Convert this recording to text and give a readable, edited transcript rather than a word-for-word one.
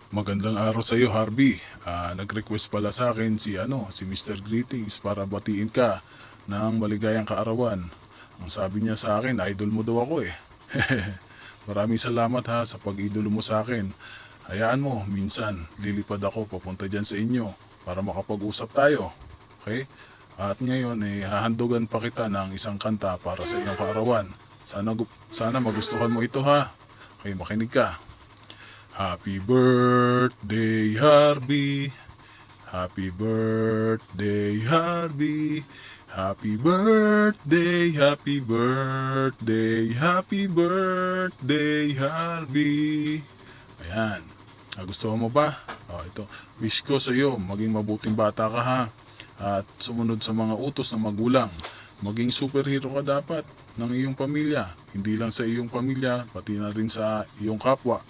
Magandang araw sa iyo, Harvey. Nag-request pala sa akin si Mr. Greetings para batiin ka ng maligayang kaarawan. Ang sabi niya sa akin, idol mo daw ako eh. Maraming salamat ha sa pag-idolo mo sa akin. Hayaan mo, minsan lilipad ako papunta dyan sa inyo para makapag-usap tayo. Okay? At ngayon hahandugan pa kita ng isang kanta para sa iyong kaarawan. Sana magustuhan mo ito ha. Okay, makinig ka. Happy birthday, Harvey. Happy birthday, Harvey. Happy birthday, happy birthday, happy birthday, Harvey. Ayan. Nagustuhan mo ba? Ito. Wish ko sa iyo, maging mabuting bata ka ha. At sumunod sa mga utos ng magulang. Maging superhero ka dapat ng iyong pamilya. Hindi lang sa iyong pamilya, pati na rin sa iyong kapwa.